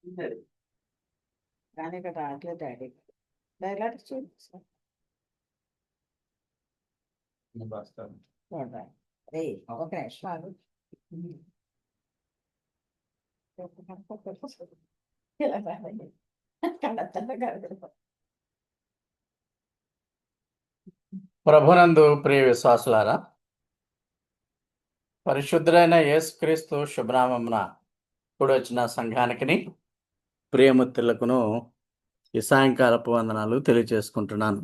ఉన్నది. కానీ ఇక్కడ రావట్లేదు డాడీ. డైలాగ్ చూడు. చూడరా. ఏయ్ ఒక నిమిషం ఆగు. ఇలా రాదండి. కళ్ళ కాదు. ప్రభునందు ప్రియ విశ్వాసులారా, పరిశుద్ధులైన యేసుక్రీస్తు శుభనామమున కూడి వచ్చిన సంఘానికిని ప్రియమిత్రులకును ఈ సాయంకాలపు వందనాలు తెలియజేసుకుంటున్నాను.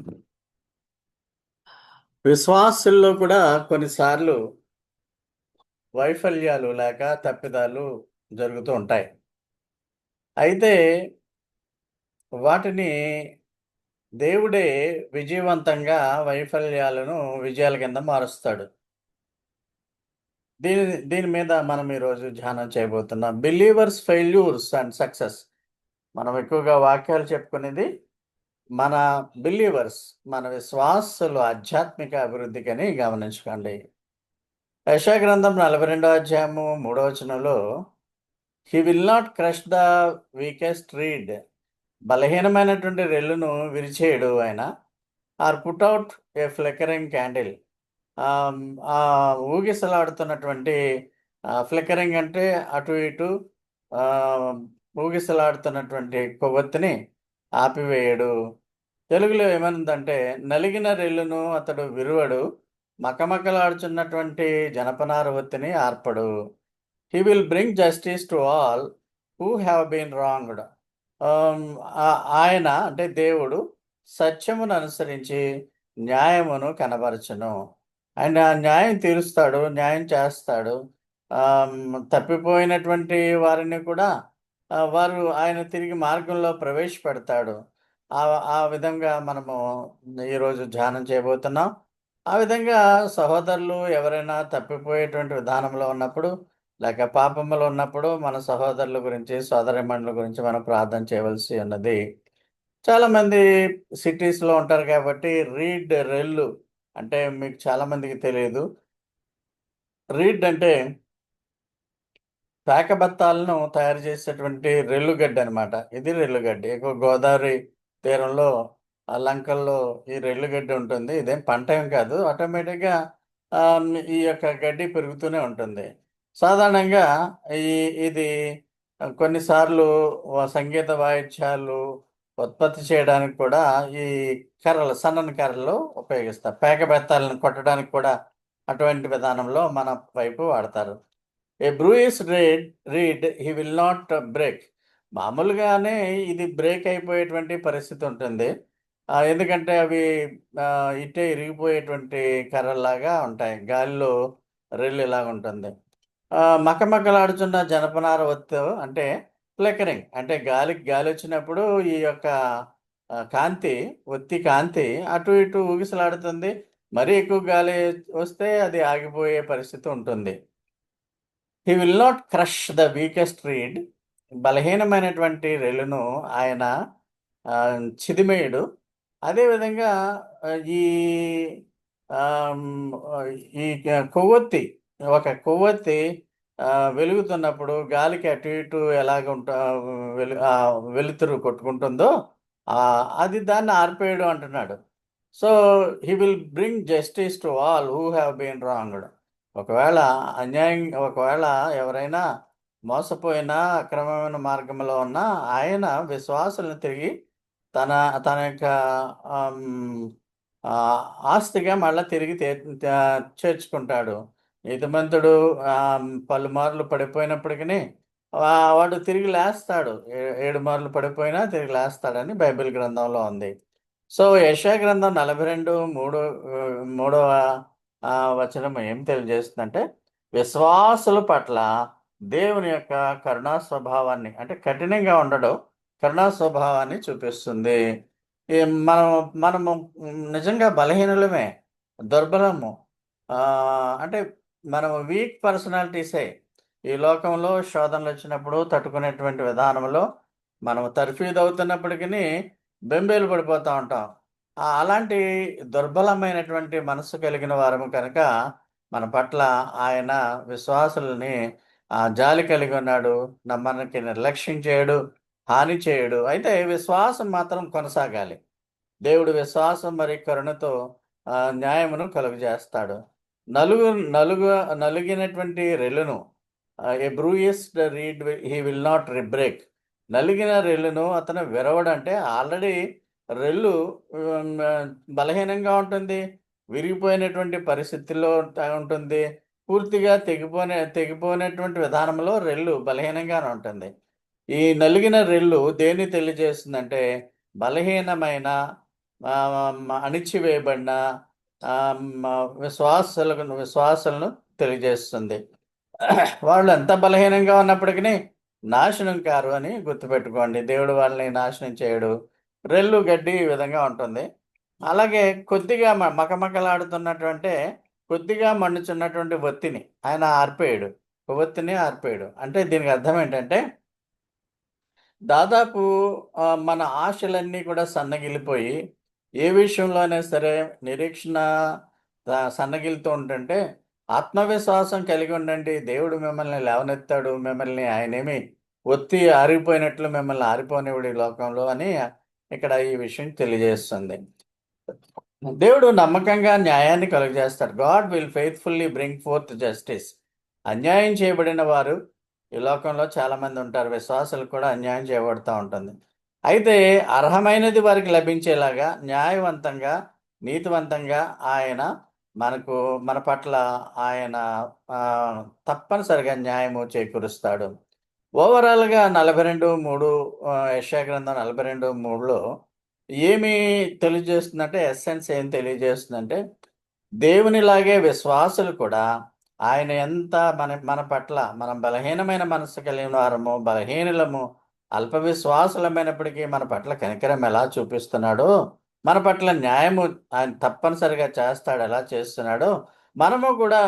విశ్వాసుల్లో కూడా కొన్నిసార్లు వైఫల్యాలు లేక తప్పిదాలు జరుగుతూ ఉంటాయి. అయితే వాటిని దేవుడే విజయవంతంగా వైఫల్యాలను విజయాల కింద మారుస్తాడు. దీని మీద మనం ఈరోజు ధ్యానం చేయబోతున్నాం. Believers failures and success. మనం ఎక్కువగా వాక్యాలు చెప్పుకునేది మన బిలీవర్స్, మన విశ్వాసులు ఆధ్యాత్మిక అభివృద్ధికని గమనించుకోండి. యెషయా గ్రంథం 42వ అధ్యాయము 3వ వచనంలో he will not crush the weakest reed, బలహీనమైనటువంటి రెల్లును విరిచేయడు ఆయన. Or put out a flickering candle, ఊగిసలాడుతున్నటువంటి ఫ్లికరింగ్ అంటే అటు ఇటు ఊగిసలాడుతున్నటువంటి కొవ్వొత్తిని ఆపివేయడు. తెలుగులో ఏమనుందంటే, నలిగిన రెల్లును అతడు విరువడు, మకమకలాడుచున్నటువంటి జనపనార ఒత్తిని ఆర్పడు. He will bring justice to all who have been wronged. ఆయన అంటే దేవుడు సత్యమును అనుసరించి న్యాయమును కనబరచును. ఆయన న్యాయం తీరుస్తాడు, న్యాయం చేస్తాడు. తప్పిపోయినటువంటి వారిని కూడా వారు ఆయన తిరిగి మార్గంలో ప్రవేశపెడతాడు. ఆ విధంగా మనము ఈరోజు ధ్యానం చేయబోతున్నాం. ఆ విధంగా సహోదరులు ఎవరైనా తప్పిపోయేటువంటి విధానంలో ఉన్నప్పుడు, లేక పాపములో ఉన్నప్పుడు మన సహోదరుల గురించి, సోదరీమణుల గురించి మనం ప్రార్థన చేయవలసి ఉన్నది. చాలామంది సిటీస్లో ఉంటారు కాబట్టి రెల్లు అంటే మీకు చాలామందికి తెలియదు. రీడ్ అంటే పేకబత్తాలను తయారు చేసేటువంటి రెల్లుగడ్డ అనమాట. ఇది రెల్లుగడ్డ. ఎక్కువ గోదావరి తీరంలో లంకల్లో ఈ రెల్లుగడ్డ ఉంటుంది. ఇదేం పంట ఏం కాదు. ఆటోమేటిక్గా ఈ యొక్క గడ్డి పెరుగుతూనే ఉంటుంది. సాధారణంగా ఇది కొన్నిసార్లు సంగీత వాయిద్యాలు ఉత్పత్తి చేయడానికి కూడా ఈ కర్రలు, సన్నని కర్రలు ఉపయోగిస్తారు. పేకబెత్తాలను కొట్టడానికి కూడా అటువంటి విధానంలో మన వైపు వాడతారు. A bruise reed he will not break. మామూలుగానే ఇది బ్రేక్ అయిపోయేటువంటి పరిస్థితి ఉంటుంది. ఎందుకంటే అవి ఇట్టే ఇరిగిపోయేటువంటి కర్రల్లాగా ఉంటాయి. గాలిలో రెల్లు ఇలాగ ఉంటుంది. మకమకలాడుచున్న జనపనార ఒత్తు అంటే ఫ్లికరింగ్, అంటే గాలి వచ్చినప్పుడు ఈ యొక్క ఒత్తి కాంతి అటు ఇటు ఊగిసలాడుతుంది. మరీ ఎక్కువ గాలి వస్తే అది ఆగిపోయే పరిస్థితి ఉంటుంది. He will not crush the weakest reed. బలహీనమైనటువంటి రెల్లును ఆయన చిదిమేయుడు. అదేవిధంగా ఈ ఈ కొవ్వొత్తి, ఒక కొవ్వొత్తి వెలుగుతున్నప్పుడు గాలికి అటు ఇటు ఎలాగ వెలుతురు కొట్టుకుంటుందో అది దాన్ని ఆర్పేయడం అంటున్నాడు. So he will bring justice to all who have been wronged. ఒకవేళ ఎవరైనా మోసపోయినా, అక్రమమైన మార్గంలో ఉన్నా ఆయన విశ్వాసులను తిరిగి తన తన యొక్క ఆస్తిగా మళ్ళీ తిరిగి చేర్చుకుంటాడు. నీతిమంతుడు పలుమార్లు పడిపోయినప్పటికీ వాడు తిరిగి లేస్తాడు. 7 మార్లు పడిపోయినా తిరిగి లేస్తాడని బైబిల్ గ్రంథంలో ఉంది. సో యెషయా గ్రంథం 42:3వ వచనం ఏం తెలియజేస్తుందంటే, విశ్వాసుల పట్ల దేవుని యొక్క కరుణా స్వభావాన్ని, అంటే కఠినంగా ఉండడం, కరుణా స్వభావాన్ని చూపిస్తుంది. మనము నిజంగా బలహీనులమే, దుర్బలము. అంటే మనము వీక్ పర్సనాలిటీసే. ఈ లోకంలో శోధనలు వచ్చినప్పుడు తట్టుకునేటువంటి విధానంలో మనం తర్ఫీదవుతున్నప్పటికీ బెంబేలు పడిపోతూ ఉంటాం. అలాంటి దుర్బలమైనటువంటి మనస్సు కలిగిన వారము కనుక మన పట్ల ఆయన విశ్వాసులని జాలి కలిగి ఉన్నాడు. మనకి నిర్లక్ష్యం చేయడు. హాని చేయడు. అయితే విశ్వాసం మాత్రం కొనసాగాలి. దేవుడు విశ్వాసం మరి కరుణతో న్యాయమును కలుగజేస్తాడు. నలుగు నలుగు నలిగినటువంటి రెల్లును a bruised reed he will not rebreak. నలిగిన రెల్లును అతను విరవడంటే ఆల్రెడీ రెల్లు ఉమ్, బలహీనంగా ఉంటుంది, విరిగిపోయినటువంటి పరిస్థితుల్లో ఉంటుంది, పూర్తిగా తెగిపోయినటువంటి విధానంలో రెల్లు బలహీనంగానే ఉంటుంది. ఈ నలిగిన రెల్లు దేన్ని తెలియజేస్తుందంటే బలహీనమైన అణిచివేయబడిన విశ్వాసాలను తెలియజేస్తుంది. వాళ్ళు ఎంత బలహీనంగా ఉన్నప్పటికీ నాశనం కారు అని గుర్తుపెట్టుకోండి. దేవుడు వాళ్ళని నాశనం చేయడు. రెల్లు గడ్డి ఈ విధంగా ఉంటుంది. అలాగే కొద్దిగా మకమకలాడుతున్నటువంటి కొద్దిగా మండుచున్నటువంటి ఒత్తిని ఆయన ఆర్పేయడు. ఒత్తిని ఆర్పేయడు అంటే దీనికి అర్థం ఏంటంటే దాదాపు మన ఆశలన్నీ కూడా సన్నగిల్లిపోయి ఏ విషయంలోనే సరే నిరీక్షణ సన్నగిలుతూ ఉంటుంటే ఆత్మవిశ్వాసం కలిగి ఉండండి. దేవుడు మిమ్మల్ని లేవనెత్తాడు. మిమ్మల్ని ఆయనేమి ఒత్తి ఆరిపోయినట్లు మిమ్మల్ని ఆరిపోనివాడు ఈ లోకంలో అని ఇక్కడ ఈ విషయం తెలియజేస్తుంది. దేవుడు నమ్మకంగా న్యాయాన్ని కలుగజేస్తాడు. God will faithfully bring forth justice. అన్యాయం చేయబడిన వారు ఈ లోకంలో చాలామంది ఉంటారు. విశ్వాసాలు కూడా అన్యాయం చేయబడుతూ ఉంటుంది. అయితే అర్హమైనది వారికి లభించేలాగా న్యాయవంతంగా నీతివంతంగా ఆయన మన పట్ల ఆయన తప్పనిసరిగా న్యాయము చేకూరుస్తాడు. ఓవరాల్గా 42:3 యెషయా గ్రంథం 42:3లో ఏమి తెలియజేస్తుందంటే ఎస్సెన్స్ ఏం తెలియజేస్తుందంటే దేవునిలాగే విశ్వాసులు కూడా ఆయన ఎంత మన పట్ల మనం బలహీనమైన మనసు కలిగిన వారము, బలహీనులము, అల్ప విశ్వాసులమైనప్పటికీ మన పట్ల కనికరం ఎలా చూపిస్తున్నాడో, మన పట్ల న్యాయము ఆయన తప్పనిసరిగా చేస్తాడు ఎలా చేస్తున్నాడో, మనము కూడా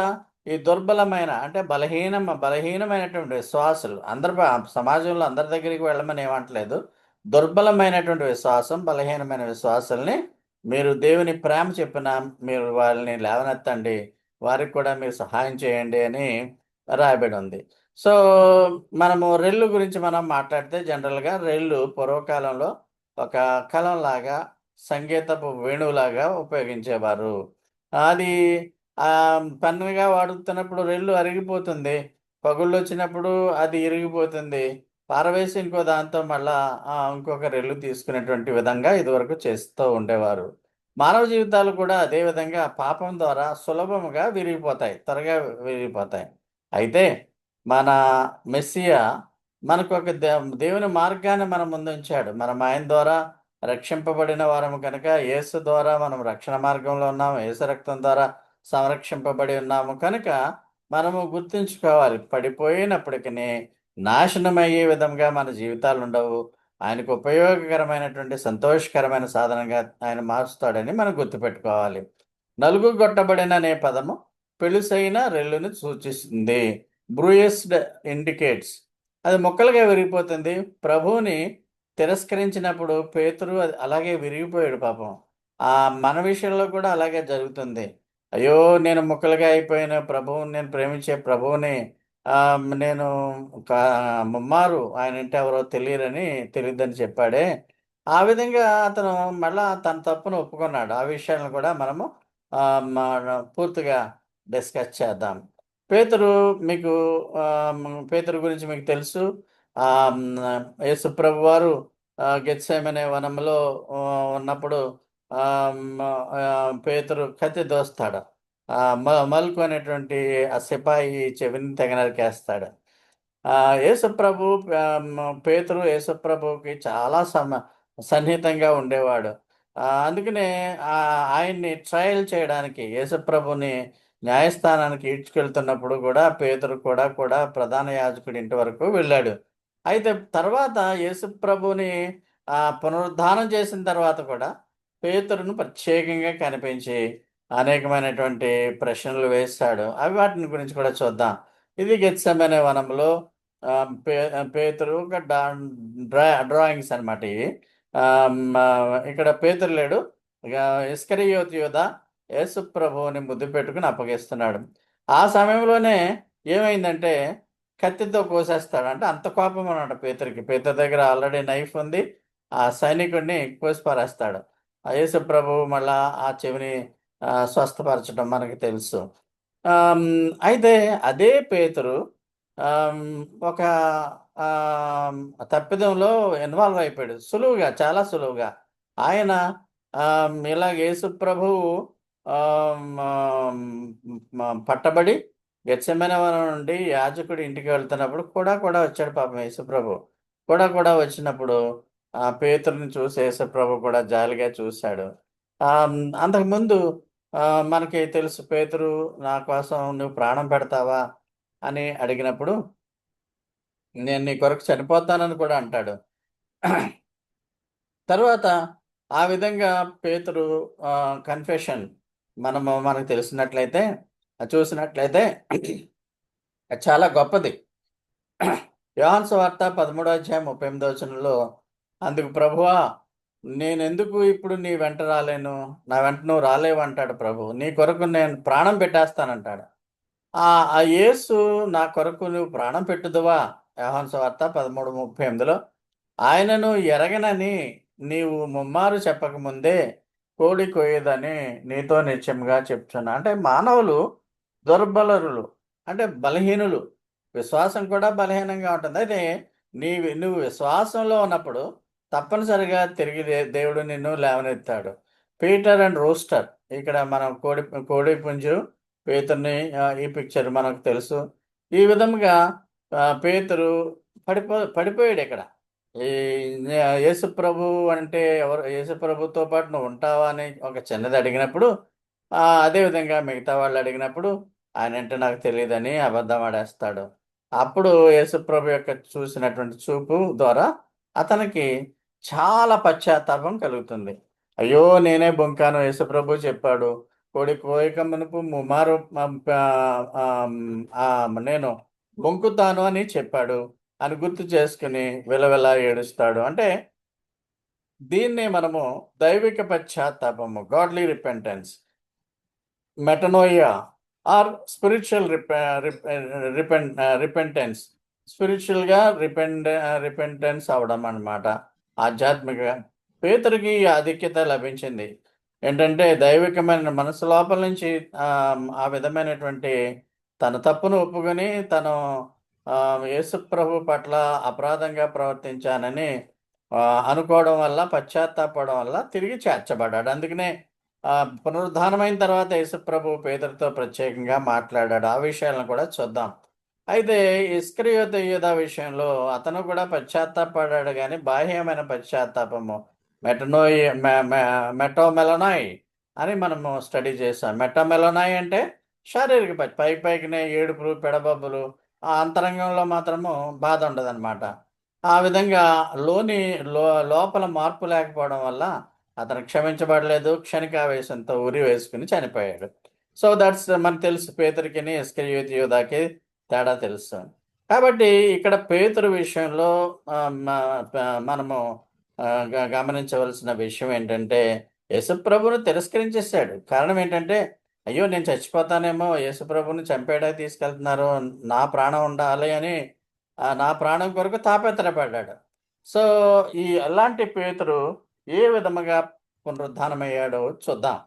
ఈ దుర్బలమైన అంటే బలహీనమైనటువంటి విశ్వాసులు సమాజంలో అందరి దగ్గరికి వెళ్ళమని ఏమంటలేదు. దుర్బలమైనటువంటి విశ్వాసం, బలహీనమైన విశ్వాసాలని మీరు దేవుని ప్రేమ చెప్పిన మీరు వాళ్ళని లేవనెత్తండి, వారికి కూడా మీరు సహాయం చేయండి అని రాయబడి ఉంది. సో మనము రెల్లు గురించి మనం మాట్లాడితే జనరల్గా రెల్లు పూర్వకాలంలో ఒక కలంలాగా సంగీతపు వేణువులాగా ఉపయోగించేవారు. అది పన్నుగా వాడుతున్నప్పుడు రెల్లు అరిగిపోతుంది, పగుళ్ళు వచ్చినప్పుడు అది ఇరిగిపోతుంది, పారవేసి ఇంకో దాంతో మళ్ళా ఇంకొక రెల్లు తీసుకునేటువంటి విధంగా ఇదివరకు చేస్తూ ఉండేవారు. మానవ జీవితాలు కూడా అదే విధంగా పాపం ద్వారా సులభముగా విరిగిపోతాయి, త్వరగా విరిగిపోతాయి. అయితే మన మెస్సియా మనకు ఒక దేవుని మార్గాన్ని మన ముందు ఉంచాడు. మనం ఆయన ద్వారా రక్షింపబడిన వారము కనుక యేసు ద్వారా మనం రక్షణ మార్గంలో ఉన్నాము. యేసు రక్తం ద్వారా సంరక్షింపబడి ఉన్నాము కనుక మనము గుర్తుంచుకోవాలి, పడిపోయినప్పటికీ నాశనమయ్యే విధంగా మన జీవితాలు ఉండవు. ఆయనకు ఉపయోగకరమైనటువంటి సంతోషకరమైన సాధనంగా ఆయన మారుస్తాడని మనం గుర్తుపెట్టుకోవాలి. నలుగుగొట్టబడిన అనే పదము పెళుసైన రెల్లుని సూచిస్తుంది. బ్రూయిస్డ్ ఇండికేట్స్ అది మొక్కలుగా విరిగిపోతుంది. ప్రభువుని తిరస్కరించినప్పుడు పేతురు అలాగే విరిగిపోయాడు పాపం. మన విషయంలో కూడా అలాగే జరుగుతుంది. అయ్యో నేను ముక్కలుగా అయిపోయిన ప్రభువుని, నేను ప్రేమించే ప్రభువుని నేను ముమ్మారు ఆయన అంటే ఎవరో తెలియదని చెప్పాడే. ఆ విధంగా అతను మళ్ళా తన తప్పును ఒప్పుకున్నాడు. ఆ విషయాలను కూడా మనము పూర్తిగా డిస్కస్ చేద్దాం. పేతురు గురించి మీకు తెలుసు. యేసు ప్రభు వారు గెత్సేమనే వనంలో ఉన్నప్పుడు పేతురు కత్తి దోస్తాడు. మల్కు అనేటువంటి ఆ సిపాయి చెవిని తెగ నరికేస్తాడు. యేసుప్రభు పేతురు యేసుప్రభుకి చాలా సన్నిహితంగా ఉండేవాడు. అందుకనే ఆయన్ని ట్రయల్ చేయడానికి యేసుప్రభుని న్యాయస్థానానికి ఈడ్చుకెళ్తున్నప్పుడు కూడా పేతురు కూడా ప్రధాన యాజకుడి ఇంటి వరకు వెళ్ళాడు. అయితే తర్వాత యేసుప్రభుని పునరుద్ధానం చేసిన తర్వాత కూడా పేతురును ప్రత్యేకంగా కనిపించి అనేకమైనటువంటి ప్రశ్నలు వేశాడు. వాటిని గురించి కూడా చూద్దాం. ఇది గెత్సేమనే వనంలో పేతురు ఒక డ్రాయింగ్స్ అనమాట ఇవి. ఇక్కడ పేతురు లేడు, ఇస్కరియోతు యూదా యేసు ప్రభువుని ముద్దు పెట్టుకుని అప్పగిస్తున్నాడు. ఆ సమయంలోనే ఏమైందంటే కత్తితో కోసేస్తాడు. అంటే అంత కోపం అన్నమాట పేతురుకి. పేతురు దగ్గర ఆల్రెడీ నైఫ్ ఉంది. ఆ సైనికుడిని కోసి పారేస్తాడు. యేసు ప్రభువు మళ్ళా ఆ చెవిని స్వస్థపరచడం మనకు తెలుసు. అయితే అదే పేతురు ఆహ్, ఒక ఆహ్, తప్పిదంలో ఇన్వాల్వ్ అయిపోయాడు. సులువుగా, చాలా సులువుగా. ఆయన ఇలాగ యేసు ప్రభువు పట్టబడి గెత్సేమనే వనం నుండి యాజకుడి ఇంటికి వెళ్తున్నప్పుడు కూడా వచ్చాడు పాపం యేసుప్రభు. కూడా వచ్చినప్పుడు పేతురుని చూసి యేసుప్రభు కూడా జాలిగా చూసాడు. అంతకుముందు మనకి తెలుసు పేతురు నా కోసం నువ్వు ప్రాణం పెడతావా అని అడిగినప్పుడు, నేను నీ కొరకు చనిపోతానని కూడా అంటాడు. తర్వాత ఆ విధంగా పేతురు కన్ఫెషన్ మనకు తెలిసినట్లయితే చూసినట్లయితే చాలా గొప్పది. యోహాను సువార్త 13వ అధ్యాయం 38వ వచనంలో, అందుకు ప్రభువా నేనెందుకు ఇప్పుడు నీ వెంట రాలేను? నా వెంట నువ్వు రాలేవు అంటాడు ప్రభువు. నీ కొరకు నేను ప్రాణం పెట్టేస్తానంటాడు. ఆ యేసు నా కొరకు నువ్వు ప్రాణం పెట్టుదువా? యోహాను సువార్త 13:38లో ఆయనను ఎరగనని నీవు ముమ్మారు చెప్పకముందే కోడి కోయదని నీతో నిశ్చయముగా చెప్తున్నా. అంటే మానవులు దుర్బలులు, అంటే బలహీనులు. విశ్వాసం కూడా బలహీనంగా ఉంటుంది. అయితే నువ్వు విశ్వాసంలో ఉన్నప్పుడు తప్పనిసరిగా తిరిగి దేవుడు నిన్ను లేవనెత్తాడు. పీటర్ అండ్ రూస్టర్, ఇక్కడ మనం కోడి పుంజు పేతురుని, ఈ పిక్చర్ మనకు తెలుసు. ఈ విధముగా పేతురు పడిపోయాడు ఇక్కడ. ఈ యేసు ప్రభు అంటే ఎవరు? యేసు ప్రభుతో పాటు నువ్వు ఉంటావా అని ఒక చిన్నది అడిగినప్పుడు, అదే విధంగా మిగతా వాళ్ళు అడిగినప్పుడు ఆయనంటే నాకు తెలియదని అబద్ధం ఆడేస్తాడు. అప్పుడు యేసు ప్రభు యొక్క చూసినటువంటి చూపు ద్వారా అతనికి చాలా పశ్చాత్తాపం కలుగుతుంది. అయ్యో! నేనే బొంకాను, యేసు ప్రభు చెప్పాడు. కోడి కోయక మునుపు ముమ్మారు నేను బొంకుతాను అని చెప్పాడు అని గుర్తు చేసుకుని విలవిలా ఏడుస్తాడు. అంటే దీన్నే మనము దైవిక పశ్చాత్తాపము, godly repentance, metanoia or spiritual repentance. స్పిరిచువల్‌గా రిపెంటెన్స్ అవ్వడం అన్నమాట. ఆధ్యాత్మికంగా పేతురుకి ఈ ఆధిక్యత లభించింది. ఏంటంటే దైవికమైన మనసు లోపల నుంచి ఆ విధమైనటువంటి తన తప్పును ఒప్పుకొని తను యేసు ప్రభు పట్ల అపరాధంగా ప్రవర్తించానని అనుకోవడం వల్ల, పశ్చాత్తాపడడం వల్ల తిరిగి చేర్చబడ్డాడు. అందుకనే పునరుద్ధానమైన తర్వాత యేసు ప్రభు పేతురుతో ప్రత్యేకంగా మాట్లాడాడు. ఆ విషయాలను కూడా చూద్దాం. అయితే ఇస్కరియోతు యూదా విషయంలో అతను కూడా పశ్చాత్తాపడ్డాడు గానీ, బాహ్యమైన పశ్చాత్తాపము మెటోమెలనాయ్ అని మనము స్టడీ చేసాం. మెటోమెలనాయ్ అంటే శారీరక పైకినే ఏడుపులు, పెడబొబ్బలు, ఆ అంతరంగంలో మాత్రము బాధ ఉండదనమాట. ఆ విధంగా లోపల మార్పు లేకపోవడం వల్ల అతను క్షమించబడలేదు. క్షణికావేశంతో ఉరి వేసుకుని చనిపోయాడు. సో దట్స్ మనకు తెలుసు పేతురుకిని, ఇస్కరియోతు యూదాకి తేడా తెలుసు. కాబట్టి ఇక్కడ పేతురు విషయంలో మనము గమనించవలసిన విషయం ఏంటంటే, యేసుప్రభువును తిరస్కరించేసాడు. కారణం ఏంటంటే, అయ్యో! నేను చచ్చిపోతానేమో, యేసుప్రభువుని చంపేయడానికి తీసుకెళ్తున్నారు, నా ప్రాణం ఉండాలి అని నా ప్రాణం కొరకు తాపత్రయపడ్డాడు. సో, అలాంటి పేతురు ఏ విధముగా పునరుద్ధానమయ్యాడో చూద్దాం.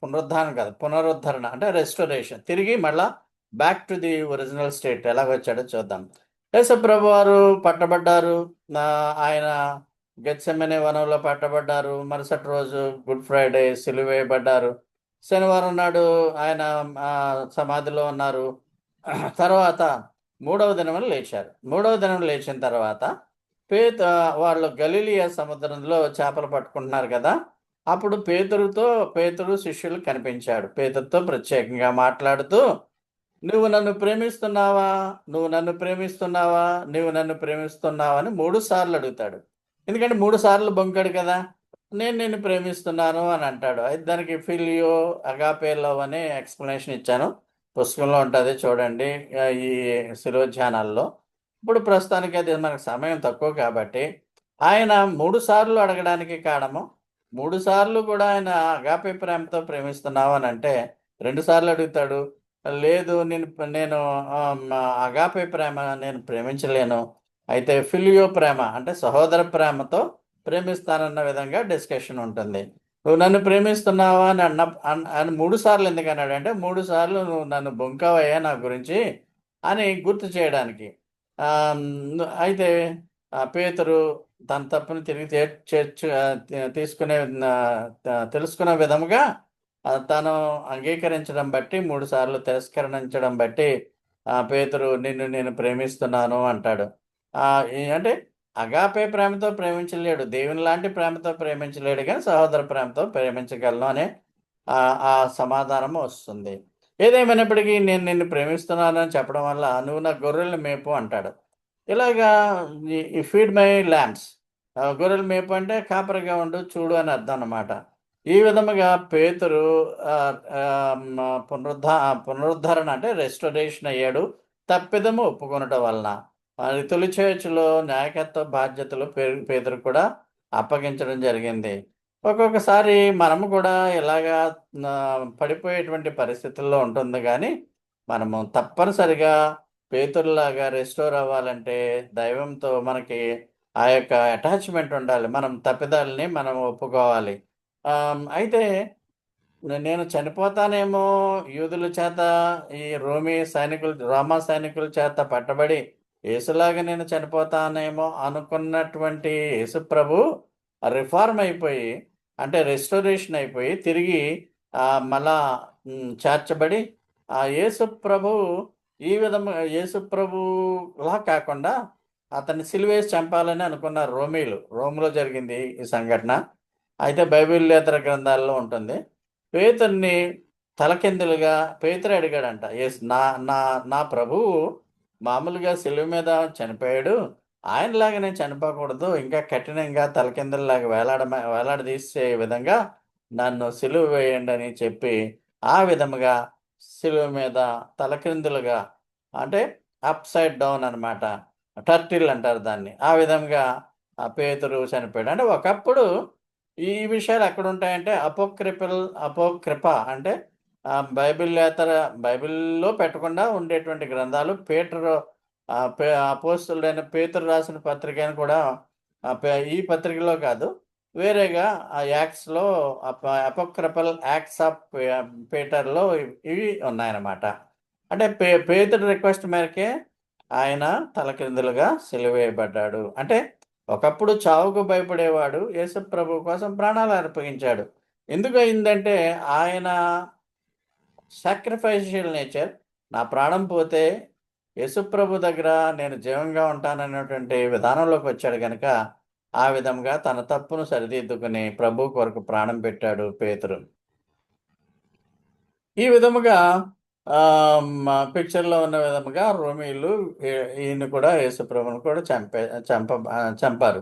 పునరుద్ధానం కాదు, పునరుద్ధరణ అంటే రెస్టోరేషన్. తిరిగి మళ్ళా back to the original state ఎలాగొచ్చాడో చూద్దాం. యేసుప్రభు వారు పట్టబడ్డారు. ఆయన గెత్సెమనే వనంలో పట్టబడ్డారు. మరుసటి రోజు గుడ్ ఫ్రైడే సిలువేయబడ్డారు. శనివారం నాడు ఆయన సమాధిలో ఉన్నారు. తర్వాత మూడవ దినమున లేచారు. మూడవ దినం లేచిన తర్వాత వాళ్ళు గలిలియా సముద్రంలో చేపలు పట్టుకుంటున్నారు కదా! అప్పుడు పేతురు శిష్యులు కనిపించాడు. పేతురుతో ప్రత్యేకంగా మాట్లాడుతూ, నువ్వు నన్ను ప్రేమిస్తున్నావా? నువ్వు నన్ను ప్రేమిస్తున్నావా? నువ్వు నన్ను ప్రేమిస్తున్నావా? అని 3 సార్లు అడుగుతాడు. ఎందుకంటే 3 సార్లు బొంకాడు కదా! నేను నిన్ను ప్రేమిస్తున్నాను అని అంటాడు. అయితే దానికి ఫిలియో, అగాపే లవ్ అనే ఎక్స్‌ప్లనేషన్ ఇచ్చాను. పుస్తకంలో ఉంటది చూడండి. ఈ శిలువ ఇప్పుడు ప్రస్తుతానికి అది మనకు సమయం తక్కువ కాబట్టి, ఆయన 3 సార్లు అడగడానికి కారణము, 3 సార్లు కూడా ఆయన అగాపే ప్రేమతో ప్రేమిస్తున్నావా అనంటే, 2 సార్లు అడుగుతాడు. లేదు నేను నేను అగాపే ప్రేమ నేను ప్రేమించలేను, అయితే ఫిలియో ప్రేమ అంటే సహోదర ప్రేమతో ప్రేమిస్తానన్న విధంగా డిస్కషన్ ఉంటుంది. నువ్వు నన్ను ప్రేమిస్తున్నావా అని అని 3 సార్లు ఎందుకు అన్నాడు అంటే 3 సార్లు నువ్వు నన్ను బొంకావయ్యా నా గురించి అని గుర్తు చేయడానికి. అయితే పేతురు తన తప్పుని తిరిగి తీసుకునే తెలుసుకునే విధముగా తను అంగీకరించడం బట్టి 3 సార్లు తిరస్కరించడం బట్టి పేతురు నిన్ను నేను ప్రేమిస్తున్నాను అంటాడు. అంటే అగాపే ప్రేమతో ప్రేమించలేడు, దేవుని లాంటి ప్రేమతో ప్రేమించలేడు, కానీ సహోదర ప్రేమతో ప్రేమించగలను అనే ఆ సమాధానం వస్తుంది. ఏదేమైనప్పటికీ నేను నిన్ను ప్రేమిస్తున్నానని చెప్పడం వల్ల నువ్వు నా గొర్రెలను మేపు అంటాడు. ఇలాగా ఈ ఫీడ్ మై ల్యాంబ్స్, గొర్రెలు మేపు అంటే కాపరిగా ఉండు చూడు అని అర్థం అన్నమాట. ఈ విధముగా పేతురు పునరుద్ధరణ అంటే రెస్టరేషన్ అయ్యాడు, తప్పిదము ఒప్పుకొనటం వలన. తొలి చర్చిలో నాయకత్వ బాధ్యతలు పేతురు కూడా అప్పగించడం జరిగింది. ఒక్కొక్కసారి మనము కూడా ఇలాగా పడిపోయేటువంటి పరిస్థితుల్లో ఉంటుంది, కానీ మనము తప్పనిసరిగా పేతురులాగా రెస్టోర్ అవ్వాలంటే దైవంతో మనకి ఆ యొక్క అటాచ్మెంట్ ఉండాలి. మనం తప్పిదాలని మనం ఒప్పుకోవాలి. అయితే నేను చనిపోతానేమో, యూదుల చేత ఈ రోమా సైనికుల చేత పట్టబడి యేసులాగా నేను చనిపోతానేమో అనుకున్నటువంటి యేసు ప్రభు రిఫార్మ్ అయిపోయి, అంటే రెస్టోరేషన్ అయిపోయి తిరిగి మళ్ళా చేర్చబడి యేసు ప్రభు ఈ విధంగా యేసు ప్రభులా కాకుండా అతన్ని సిలువేసి చంపాలని అనుకున్నారు రోమ్లో జరిగింది ఈ సంఘటన. అయితే బైబిలేతర గ్రంథాల్లో ఉంటుంది. పేతురుని తలకిందులుగా పేతురు అడిగాడంట, నా నా నా ప్రభువు మామూలుగా సిలువ మీద చనిపోయాడు, ఆయనలాగా నేను చనిపోకూడదు, ఇంకా కఠినంగా తలకిందుల్లాగా వేలాడదీసే విధంగా నన్ను సిలువ వేయండి అని చెప్పి ఆ విధముగా సిలువ మీద తలకిందులుగా, అంటే అప్ సైడ్ డౌన్ అనమాట, టర్టిల్ అంటారు దాన్ని. ఆ విధంగా పేతురు చనిపోయాడు. అంటే ఒకప్పుడు ఈ విషయాలు ఎక్కడుంటాయంటే అపోక్రిప అంటే బైబిల్లో పెట్టకుండా ఉండేటువంటి గ్రంథాలు. అపోస్తలుడైన పేతురు రాసిన పత్రిక అని కూడా ఈ పత్రికలో కాదు, వేరేగా ఆ యాక్ట్స్లో అపోక్రిపల్ యాక్ట్స్ ఆఫ్ పీటర్లో ఇవి ఉన్నాయన్నమాట. అంటే పేతురు రిక్వెస్ట్ మేరకే ఆయన తలకిందులుగా సిలువేయబడ్డాడు. అంటే ఒకప్పుడు చావుకు భయపడేవాడు యేసు ప్రభు కోసం ప్రాణాలు అర్పగించాడు. ఎందుకు అయిందంటే ఆయన సాక్రిఫైషియల్ నేచర్, నా ప్రాణం పోతే యేసు ప్రభు దగ్గర నేను జీవంగా ఉంటానన్నటువంటి విధానంలోకి వచ్చాడు కనుక ఆ విధంగా తన తప్పును సరిదిద్దుకుని ప్రభు కొరకు ప్రాణం పెట్టాడు పేతురు. ఈ విధముగా పిక్చర్లో ఉన్న విధముగా రోమీలు ఈయన కూడా యేసు ప్రభువును కూడా చంపారు.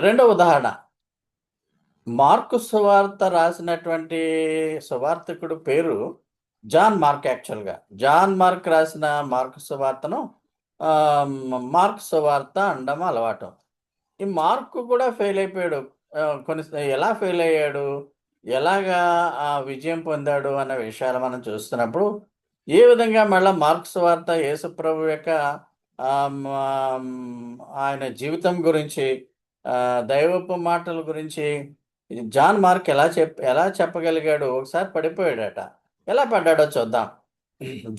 రెండవ ఉదాహరణ, మార్కు సువార్త రాసినటువంటి సువార్తికుడు పేరు జాన్ మార్క్. యాక్చువల్గా జాన్ మార్క్ రాసిన మార్కు సువార్తను మార్క్ సువార్త అనడం అలవాటు. ఈ మార్కు కూడా ఫెయిల్ అయిపోయాడు. ఎలా ఫెయిల్ అయ్యాడు, ఎలాగా విజయం పొందాడు అన్న విషయాలు మనం చూస్తున్నప్పుడు, ఏ విధంగా మళ్ళీ మార్కు సువార్త యేసు ప్రభు యొక్క ఆయన జీవితం గురించి, దైవపు మాటల గురించి జాన్ మార్క్ ఎలా చెప్పగలిగాడు, ఒకసారి పడిపోయాడట. ఎలా పడ్డాడో చూద్దాం.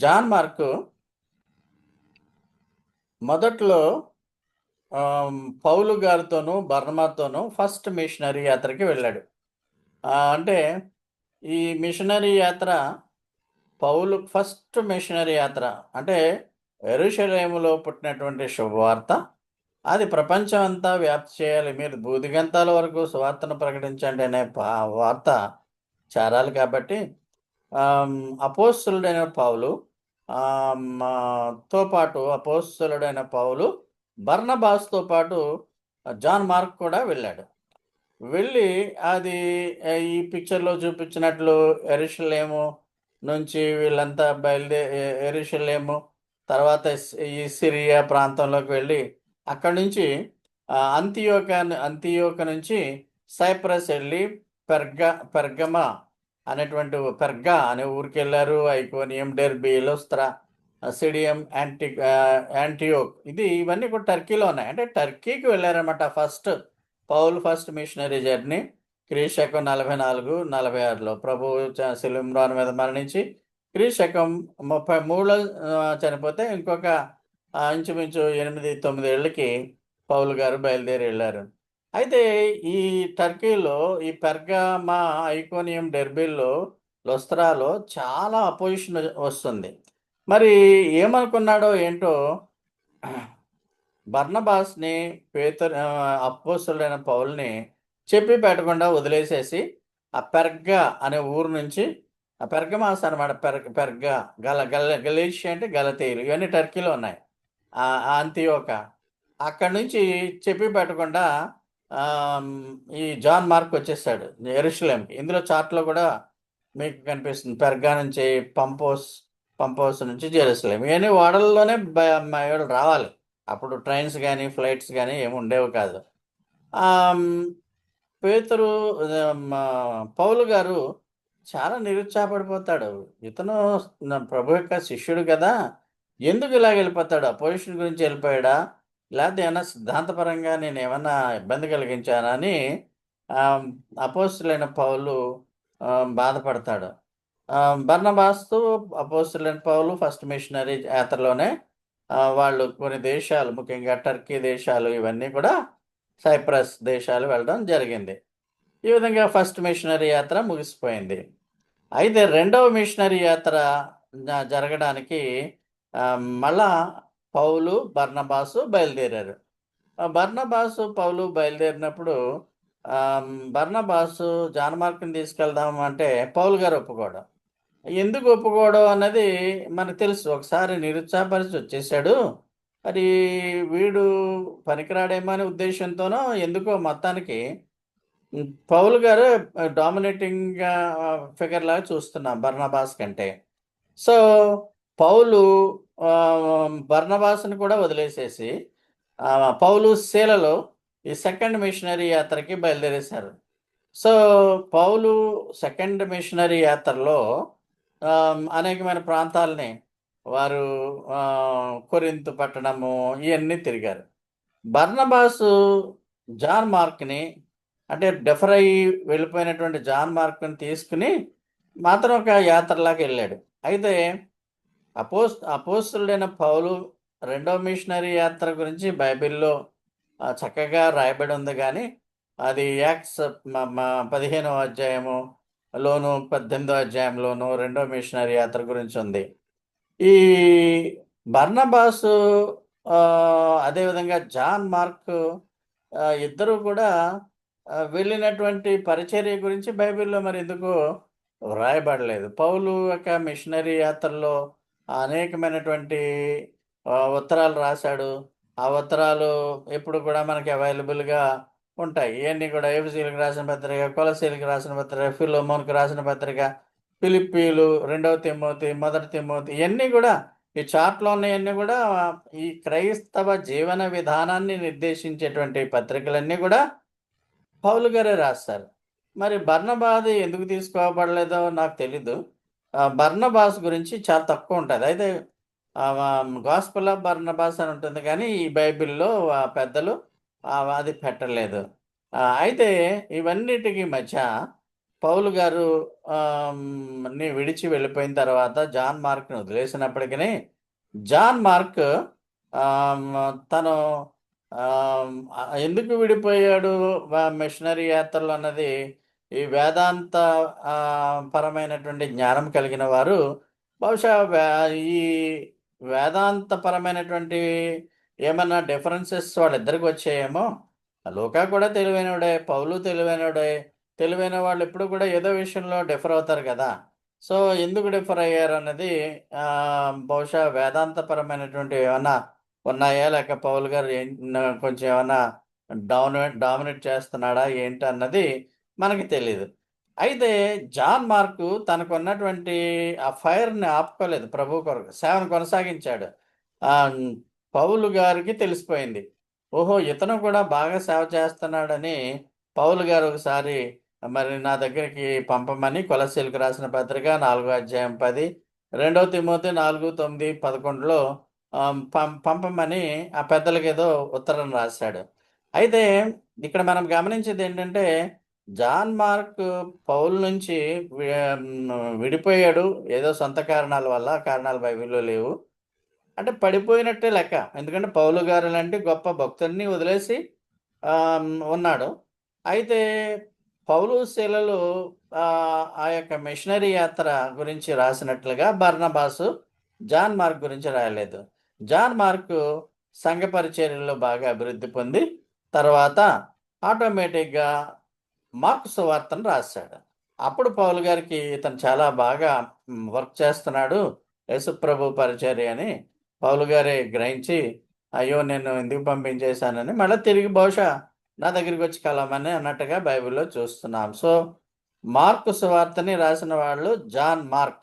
జాన్ మార్కు మొదట్లో పౌలు గారితోనూ బర్నబాతోనూ ఫస్ట్ మిషనరీ యాత్రకి వెళ్ళాడు. అంటే ఈ మిషనరీ యాత్ర పౌలు ఫస్ట్ మిషనరీ యాత్ర అంటే యెరూషలేములో పుట్టినటువంటి శుభవార్త, అది ప్రపంచం అంతా వ్యాప్తి చేయాలి, మీరు భూదిగంతాల వరకు సువార్తను ప్రకటించండి అనే వార్త చేరాలి. కాబట్టి అపోస్తలుడైన పౌలు తో పాటు అపోస్తలుడైన పౌలు బర్నబాస్తో పాటు జాన్ మార్క్ కూడా వెళ్ళాడు. వెళ్ళి అది ఈ పిక్చర్లో చూపించినట్లు యెరూషలేము నుంచి వీళ్ళంతా యెరూషలేము తర్వాత ఈ సిరియా ప్రాంతంలోకి వెళ్ళి అక్కడి నుంచి అంతియోక నుంచి సైప్రస్ వెళ్ళి పెర్గమా అనేటువంటి పెర్గా అనే ఊరికి వెళ్ళారు. ఐకోనియం, డెర్బీ, లుస్త్రా, సిడియం, యాంటియోక్, ఇవన్నీ కూడా టర్కీలో ఉన్నాయి. అంటే టర్కీకి వెళ్ళారన్నమాట పౌలు ఫస్ట్ మిషనరీ జర్నీ క్రీశకం 44-46లో ప్రభు సిలుమ్రాన్ మీద మరణించి క్రీశకం 33లో చనిపోతే ఇంకొక ఇంచుమించు 8-9 ఏళ్ళకి పౌలు గారు బయలుదేరి వెళ్ళారు. అయితే ఈ టర్కీలో ఈ పెర్గామా, ఐకోనియం, డెర్బీల్లో, లుస్త్రాలో చాలా అపోజిషన్ వస్తుంది. మరి ఏమనుకున్నాడో ఏంటో బర్నబాస్ని అపోస్తలుడైన పౌల్ని చెప్పి పెట్టకుండా వదిలేసేసి ఆ పెర్గా అనే ఊరు నుంచి ఆ పెర్గమాస్ అనమాట పెర్గా గలేషియా అంటే గలతీయులు ఇవన్నీ టర్కీలో ఉన్నాయి. అంతియోక అక్కడి నుంచి చెప్పి పెట్టకుండా ఈ జాన్ మార్క్ వచ్చేసాడు యెరూషలేంకి. ఇందులో చార్ట్లో కూడా మీకు కనిపిస్తుంది పెర్గా నుంచి పంపోస్ నుంచి జెరూసలేం. ఇవన్నీ ఓడల్లోనే రావాలి. అప్పుడు ట్రైన్స్ కానీ ఫ్లైట్స్ కానీ ఏమి ఉండేవి కాదు. పేతురు పౌలు గారు చాలా నిరుత్సాహపడిపోతాడు. ఇతను ప్రభు యొక్క శిష్యుడు కదా, ఎందుకు ఇలా వెళ్ళిపోతాడు? పొజిషన్ గురించి వెళ్ళిపోయాడా, లేకపోతే ఏమన్నా సిద్ధాంతపరంగా నేను ఏమన్నా ఇబ్బంది కలిగించానా అని అపోస్తులైన పౌలు బాధపడతాడు. బర్నబాస్తు అపోస్తులైన పౌలు ఫస్ట్ మిషనరీ యాత్రలోనే వాళ్ళు కొన్ని దేశాలు, ముఖ్యంగా టర్కీ దేశాలు, ఇవన్నీ కూడా సైప్రస్ దేశాలు వెళ్ళడం జరిగింది. ఈ విధంగా ఫస్ట్ మిషనరీ యాత్ర ముగిసిపోయింది. అయితే రెండవ మిషనరీ యాత్ర జరగడానికి మళ్ళా పౌలు బర్నబాసు బయలుదేరారు. బర్నబాసు పౌలు బయలుదేరినప్పుడు బర్నబాసు జాన్ మార్క్ని తీసుకెళ్దాం అంటే పౌలు గారు ఒప్పుకోవడం. ఎందుకు ఒప్పుకోవడం అన్నది మనకు తెలుసు. ఒకసారి నిరుత్సాహపరిచి వచ్చేసాడు, మరి వీడు పనికిరాడేమో అనే ఉద్దేశంతోనో ఎందుకో మొత్తానికి పౌలు గారు డామినేటింగ్ ఫిగర్ లాగా చూస్తున్నాం బర్నబాస్ కంటే. సో పౌలు బర్నబాస్ని కూడా వదిలేసేసి పౌలు శీలలో ఈ సెకండ్ మిషనరీ యాత్రకి బయలుదేరేశారు. సో పౌలు సెకండ్ మిషనరీ యాత్రలో అనేకమైన ప్రాంతాలని వారు కొరింథు పట్టణము ఇవన్నీ తిరిగారు. బర్నబాసు జాన్ మార్క్ని, అంటే డెఫర్ అయ్యి వెళ్ళిపోయినటువంటి జాన్ మార్క్ని తీసుకుని మాత్రం ఒక యాత్రలాగా వెళ్ళాడు. అయితే అపోస్తులుడైన పౌలు రెండవ మిషనరీ యాత్ర గురించి బైబిల్లో చక్కగా రాయబడి ఉంది, కానీ అది యాక్ట్స్ 15వ అధ్యాయములోను 18వ అధ్యాయంలోను రెండవ మిషనరీ యాత్ర గురించి ఉంది. ఈ బర్నబాసు అదేవిధంగా జాన్ మార్క్ ఇద్దరు కూడా వెళ్ళినటువంటి పరిచర్య గురించి బైబిల్లో మరి ఎందుకు వ్రాయబడలేదు. పౌలు యొక్క మిషనరీ యాత్రలో అనేకమైనటువంటి ఉత్తరాలు రాశాడు. ఆ ఉత్తరాలు ఎప్పుడు కూడా మనకి అవైలబుల్గా ఉంటాయి. ఇవన్నీ కూడా ఎఫెసీయులకు రాసిన పత్రిక, కొలస్సీలకు రాసిన పత్రిక, ఫిలోమోన్కు రాసిన పత్రిక, ఫిలిప్పీలు, 2వ తిమోతి, 1 తిమోతి, ఇవన్నీ కూడా ఈ చార్ట్లో ఉన్నవన్నీ కూడా ఈ క్రైస్తవ జీవన విధానాన్ని నిర్దేశించేటువంటి పత్రికలన్నీ కూడా పౌలు గారే రాస్తారు. మరి బర్నబాస్ ఎందుకు తీసుకోబడలేదో నాకు తెలీదు. బర్నబాస్ గురించి చాలా తక్కువ ఉంటుంది. అయితే గాస్పెల్ ఆఫ్ బర్నబాస్ అని ఉంటుంది, కానీ ఈ బైబిల్లో పెద్దలు అది పెట్టలేదు. అయితే ఇవన్నిటికి మధ్య పౌలు గారు విడిచి వెళ్ళిపోయిన తర్వాత జాన్ మార్క్ని వదిలేసినప్పటికీ జాన్ మార్క్ తను ఎందుకు విడిపోయాడు మిషనరీ యాత్రలు అన్నది ఈ వేదాంత పరమైనటువంటి జ్ఞానం కలిగిన వారు బహుశా ఈ వేదాంతపరమైనటువంటి ఏమన్నా డిఫరెన్సెస్ వాళ్ళిద్దరికి వచ్చాయేమో. లూకా కూడా తెలివైనవాడే, పౌలు తెలివైనవాడే. తెలివైన వాళ్ళు ఎప్పుడు కూడా ఏదో విషయంలో డిఫర్ అవుతారు కదా. సో ఎందుకు డిఫర్ అయ్యారు అన్నది బహుశా వేదాంతపరమైనటువంటి ఏమన్నా ఉన్నాయా, లేక పౌలు గారు కొంచెం ఏమన్నా డామినేట్ చేస్తున్నాడా ఏంటి అన్నది మనకి తెలియదు. అయితే జాన్ మార్కు తనకున్నటువంటి ఆ ఫైర్ని ఆపుకోలేదు, ప్రభు కొరకు సేవను కొనసాగించాడు. పౌలు గారికి తెలిసిపోయింది, ఓహో ఇతను కూడా బాగా సేవ చేస్తున్నాడని. పౌలు గారు ఒకసారి మరి నా దగ్గరికి పంపమని కొలస్సీలకు రాసిన పత్రిక 4:10, 2 తిమోతి 4:9-11లో పంపమని ఆ పెద్దలకి ఏదో ఉత్తరం రాశాడు. అయితే ఇక్కడ మనం గమనించేది ఏంటంటే జాన్ మార్క్ పౌలు నుంచి విడిపోయాడు ఏదో సొంత కారణాల వల్ల. ఆ కారణాలు బైబిల్లో లేవు. అంటే పడిపోయినట్టే లెక్క. ఎందుకంటే పౌలు గారు లాంటి గొప్ప భక్తుడిని వదిలేసి ఉన్నాడు. అయితే పౌలు శీలలు ఆ యొక్క మిషనరీ యాత్ర గురించి రాసినట్లుగా బర్నబాసు జాన్ మార్క్ గురించి రాయలేదు. జాన్ మార్కు సంఘ పరిచర్యలో బాగా అభివృద్ధి పొంది తర్వాత ఆటోమేటిక్‌గా మార్కు సువార్తను రాశాడు. అప్పుడు పౌలు గారికి ఇతను చాలా బాగా వర్క్ చేస్తున్నాడు యేసుప్రభు పరిచర్య అని పౌలు గారే గ్రహించి, అయ్యో! నేను ఎందుకు పంపించేశానని మళ్ళీ తిరిగి బహుశా నా దగ్గరికి వచ్చి కలవమని అన్నట్టుగా బైబిల్‌లో చూస్తున్నాం. సో, మార్కు సువార్తని రాసిన వాళ్ళు జాన్ మార్క్.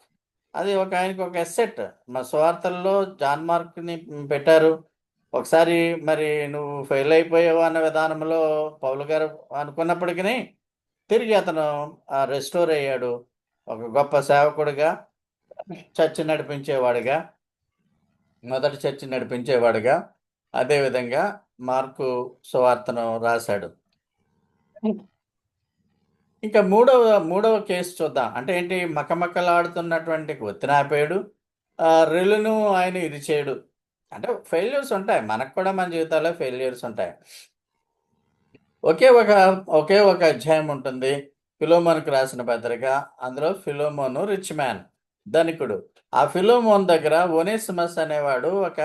అది ఆయనకి ఒక ఎస్సెట్. మా సువార్తల్లో జాన్ మార్క్‌ని పెట్టారు. ఒకసారి మరి నువ్వు ఫెయిల్ అయిపోయావు అన్న విధానంలో పౌలు గారు అనుకున్నప్పటికిని తిరిగి అతను రెస్టోర్ అయ్యాడు. ఒక గొప్ప సేవకుడిగా, చర్చ్ నడిపించేవాడిగా, మొదటి చర్చ్ నడిపించేవాడిగా, అదేవిధంగా మార్కు సువార్తను రాశాడు. ఇంకా మూడవ కేసు చూద్దాం. అంటే ఏంటి, మకమకలాడుతున్నటువంటి ఒత్తిని ఆపేయడు. రెల్లును ఆయన ఇది చేయడు. అంటే ఫెయిల్యూర్స్ ఉంటాయి. మనకు కూడా మన జీవితాల్లో ఫెయిల్యూర్స్ ఉంటాయి. ఒకే ఒక అధ్యాయం ఉంటుంది. ఫిలోమోనుకు రాసిన పత్రిక. అందులో ఫిలోమోను రిచ్ మ్యాన్, ధనికుడు. ఆ ఫిలోమోన్ దగ్గర ఒనేసిమస్ అనేవాడు ఒక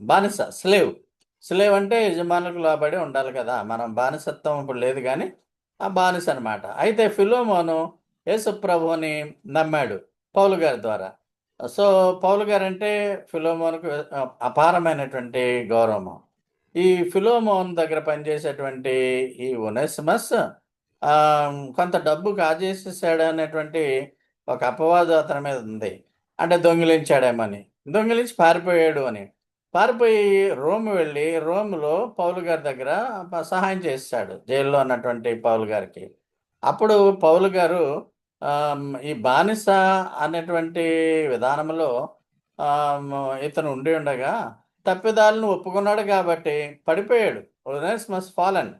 బానిస, స్లేవ్ అంటే యజమానులకు లోబడి ఉండాలి కదా. మనం బానిసత్వం ఇప్పుడు లేదు కానీ ఆ బానిస అనమాట. అయితే ఫిలోమోను యేసు ప్రభువుని నమ్మాడు పౌలు గారి ద్వారా. సో పౌలు గారు అంటే ఫిలోమోనుకు అపారమైనటువంటి గౌరవం. ఈ ఫిలోమోన్ దగ్గర పనిచేసేటువంటి ఈ ఒనేసిమస్ కొంత డబ్బు కాజేసేసాడు అనేటువంటి ఒక అపవాదు అతని మీద ఉంది. అంటే దొంగిలించాడేమని, దొంగిలించి పారిపోయాడు అని. పారిపోయి రోమ్ వెళ్ళి రోమ్లో పౌలు గారి దగ్గర సహాయం చేశాడు, జైల్లో ఉన్నటువంటి పౌలు గారికి. అప్పుడు పౌలు గారు ఈ బానిస అనేటువంటి విధానంలో ఇతను ఉండి ఉండగా తప్పిదాలను ఒప్పుకున్నాడు కాబట్టి పడిపోయాడు. Onesimus fallen.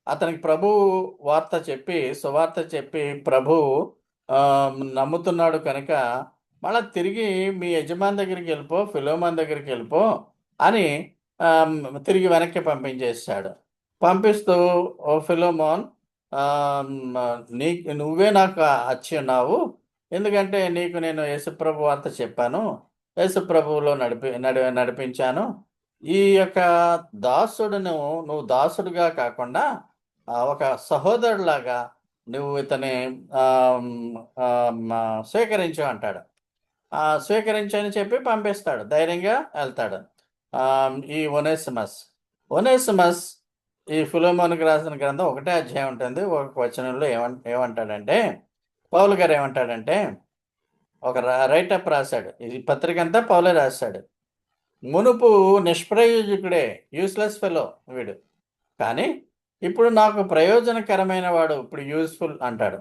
అతనికి ప్రభువు సువార్త చెప్పి ప్రభువు నమ్ముతున్నాడు కనుక మళ్ళా తిరిగి మీ యజమాని దగ్గరికి వెళ్ళిపో, ఫిలోమోన్ దగ్గరికి వెళ్ళిపో అని తిరిగి వెనక్కి పంపించేశాడు. పంపిస్తూ, ఓ ఫిలోమోన్, నువ్వే నాకు వచ్చి ఉన్నావు, ఎందుకంటే నీకు నేను యేసుప్రభు వార్త చెప్పాను, యేసుప్రభువులో నడిపించాను. ఈ యొక్క దాసుడును నువ్వు దాసుడుగా కాకుండా ఒక సహోదరులాగా నువ్వు ఇతని స్వీకరించు అంటాడు. స్వీకరించు అని చెప్పి పంపిస్తాడు, ధైర్యంగా వెళ్తాడు. ఈ ఒనేసిమస్ ఈ ఫిలోమోనుకు రాసిన గ్రంథం 1వ అధ్యాయం ఉంటుంది. ఒక వచనంలో ఏమంటాడంటే పౌలు గారు ఏమంటాడంటే, ఒక రైటప్ రాశాడు. ఈ పత్రిక అంతా పౌలే రాశాడు. మునుపు నిష్ప్రయోజకుడే, యూస్లెస్ ఫెలో వీడు, కానీ ఇప్పుడు నాకు ప్రయోజనకరమైన వాడు, ఇప్పుడు యూస్ఫుల్ అంటాడు.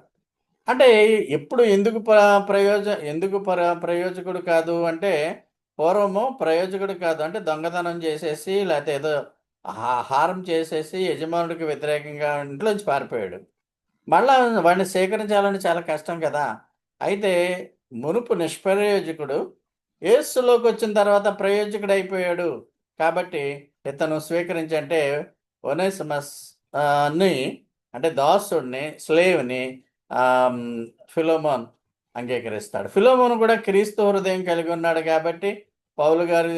అంటే ఎప్పుడు ఎందుకు ప్రయోజకుడు కాదు అంటే, పూర్వము ప్రయోజకుడు కాదు అంటే దొంగతనం చేసేసి లేకపోతే ఏదో హారం చేసేసి యజమానుడికి వ్యతిరేకంగా ఇంట్లోంచి పారిపోయాడు. మళ్ళా వాడిని సేకరించాలని చాలా కష్టం కదా. అయితే మునుపు నిష్ప్రయోజకుడు యేసులోకి వచ్చిన తర్వాత ప్రయోజకుడు అయిపోయాడు. కాబట్టి ఇతను స్వీకరించంటే ఒనేసిమస్ ని, అంటే దాసుడిని, స్లేవ్ని ఫిలోమోన్ అంగీకరిస్తాడు. ఫిలోమోన్ కూడా క్రీస్తు హృదయం కలిగి ఉన్నాడు కాబట్టి, పౌలు గారి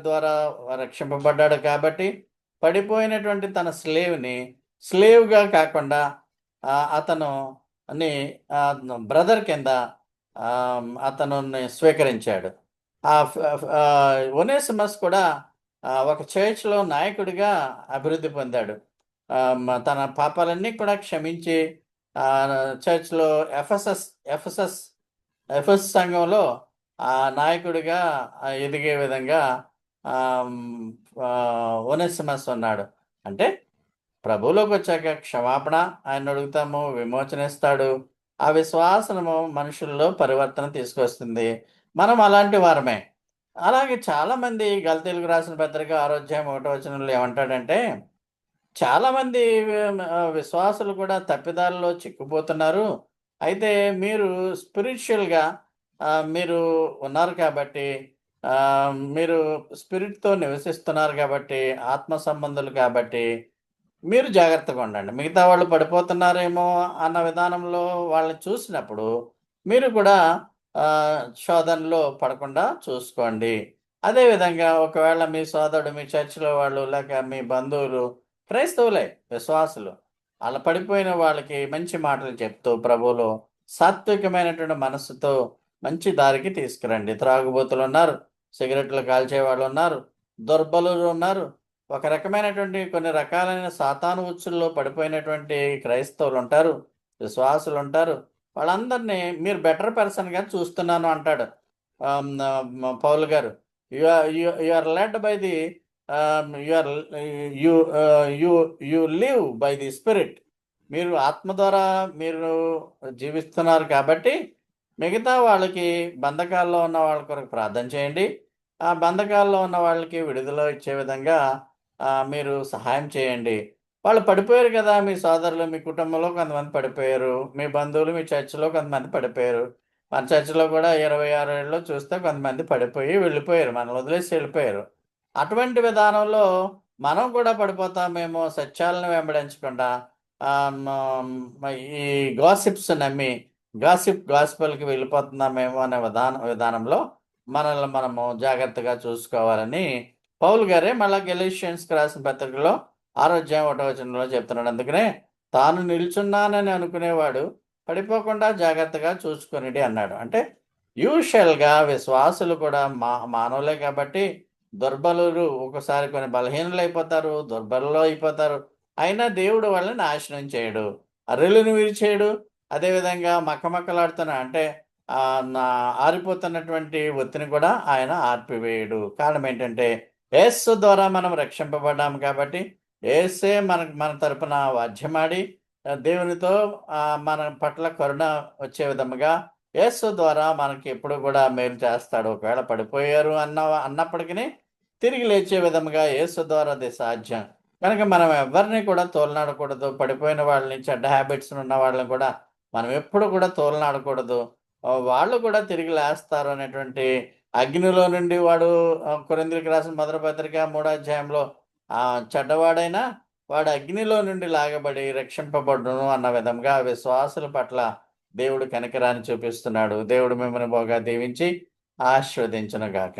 ద్వారా రక్షింపబడ్డాడు కాబట్టి, పడిపోయినటువంటి తన స్లేవ్గా కాకుండా అతను బ్రదర్ కింద అతను స్వీకరించాడు. ఒనేసిమస్ కూడా ఒక చర్చ్లో నాయకుడిగా అభివృద్ధి పొందాడు. తన పాపాలన్నీ కూడా క్షమించి చర్చ్లో ఎఫెసస్ సంఘంలో నాయకుడిగా ఎదిగే విధంగా ఒనేసిమస్ ఉన్నాడు. అంటే ప్రభువులోకి వచ్చాక క్షమాపణ ఆయన అడుగుతాము, విమోచన ఇస్తాడు. ఆ విశ్వాసము మనుషుల్లో పరివర్తన తీసుకొస్తుంది. మనం అలాంటి వారమే. అలాగే చాలామంది గలతీయులకు రాసిన పత్రిక 6వ అధ్యాయం 1వ వచనంలో ఏమంటాడంటే, చాలామంది విశ్వాసులు కూడా తప్పిదాల్లో చిక్కుపోతున్నారు. అయితే మీరు స్పిరిచ్యువల్‌గా మీరు ఉన్నారు కాబట్టి, మీరు స్పిరిట్‌తో నివసిస్తున్నారు కాబట్టి, ఆత్మ సంబంధులు కాబట్టి, మీరు జాగ్రత్తగా ఉండండి. మిగతా వాళ్ళు పడిపోతున్నారేమో అన్న విధానంలో వాళ్ళని చూసినప్పుడు, మీరు కూడా శోధనలో పడకుండా చూసుకోండి. అదే విధంగా ఒకవేళ మీ సోదరుడు, మీ చర్చ్‌లో వాళ్ళు లేక మీ బంధువులు క్రైస్తవులే, విశ్వాసులు. అలా పడిపోయిన వాళ్ళకి మంచి మాటలు చెప్తూ ప్రభువులో సాత్వికమైనటువంటి మనస్సుతో మంచి దారికి తీసుకురండి. త్రాగుబోతులున్నారు, సిగరెట్లు కాల్చేవాళ్ళున్నారు, దుర్బలులున్నారు. ఒక రకమైనటువంటి కొన్ని రకాలైన సాతాను ఉచ్చుల్లో పడిపోయినటువంటి క్రైస్తవులుంటారు, విశ్వాసులుంటారు. వాళ్ళందరినీ మీరు బెటర్ పర్సన్‌గా చూస్తున్నాను అంటాడు పౌలు గారు. You are led by the you are you you you live by the spirit. మీరు ఆత్మ ద్వారా మీరు జీవిస్తున్నారు కాబట్టి, మిగతా వాళ్ళకి బంధకాల్లో ఉన్న వాళ్ళ కొరకు ప్రార్థన చేయండి. ఆ బంధకాల్లో ఉన్న వాళ్ళకి విడుదల ఇచ్చే విధంగా మీరు సహాయం చేయండి. వాళ్ళు పడిపోయారు కదా! మీ సోదరులు, మీ కుటుంబంలో కొంతమంది పడిపోయారు. మీ బంధువులు, మీ చర్చ్‌లో కొంతమంది పడిపోయారు. మన చర్చ్‌లో కూడా 26 ఏళ్లలో చూస్తే కొంతమంది పడిపోయి వెళ్ళిపోయారు. మనల్ని వదిలేసి వెళ్ళిపోయారు. అటువంటి విధానంలో మనం కూడా పడిపోతామేమో సత్యాలను వెంబడించకుండా ఈ గాసిప్స్ నమ్మి గాస్పెల్‌కి వెళ్ళిపోతున్నామేమో అనే విధానంలో మనల్ని మనము జాగ్రత్తగా చూసుకోవాలని పౌలు గారే మళ్ళా గెలీషియన్స్‌కి రాసిన పత్రికలో 6వ అధ్యాయం 1వ వచనంలో చెప్తున్నాడు. అందుకనే తాను నిల్చున్నానని అనుకునేవాడు పడిపోకుండా జాగ్రత్తగా చూసుకొనిడి అన్నాడు. అంటే యూషువల్‌గా విశ్వాసులు కూడా మానవులే కాబట్టి దుర్బలురు ఒకసారి కొన్ని బలహీనులైపోతారు, దుర్బలులు అయిపోతారు. అయినా దేవుడు వాళ్ళని నాశనం చేయడు. అర్రెలును విరిచేయడు. అదేవిధంగా మక్కమక్కలాడుతున్న అంటే ఆరిపోతున్నటువంటి ఒత్తిని కూడా ఆయన ఆర్పివేయడు. కారణం ఏంటంటే యేసు ద్వారా మనం రక్షింపబడ్డాము కాబట్టి, యేసే మన తరపున వాద్యమాడి దేవునితో మన పట్ల కరుణ వచ్చే విధముగా యేసు ద్వారా మనకి ఎప్పుడు కూడా మేలు చేస్తాడు. ఒకవేళ పడిపోయారు అన్నప్పటికిని తిరిగి లేచే విధముగా యేసు ద్వారా అది సాధ్యం. కనుక మనం ఎవరిని కూడా తోలనాడకూడదు. పడిపోయిన వాళ్ళని, చెడ్డ హ్యాబిట్స్ ఉన్న వాళ్ళని కూడా మనం ఎప్పుడు కూడా తోలనాడకూడదు. వాళ్ళు కూడా తిరిగి లేస్తారు అనేటువంటి అగ్నిలో నుండి వాడు కొరింథీయులకు రాసిన మొదటి పత్రిక 3వ అధ్యాయంలో చెడ్డవాడైనా వాడు అగ్నిలో నుండి లాగబడి రక్షింపబడును అన్న విధంగా విశ్వాసుల పట్ల దేవుడు కనికరాన్ని చూపిస్తున్నాడు. దేవుడు మిమ్మల్ని బాగా దీవించి ఆశీర్వదించునుగాక.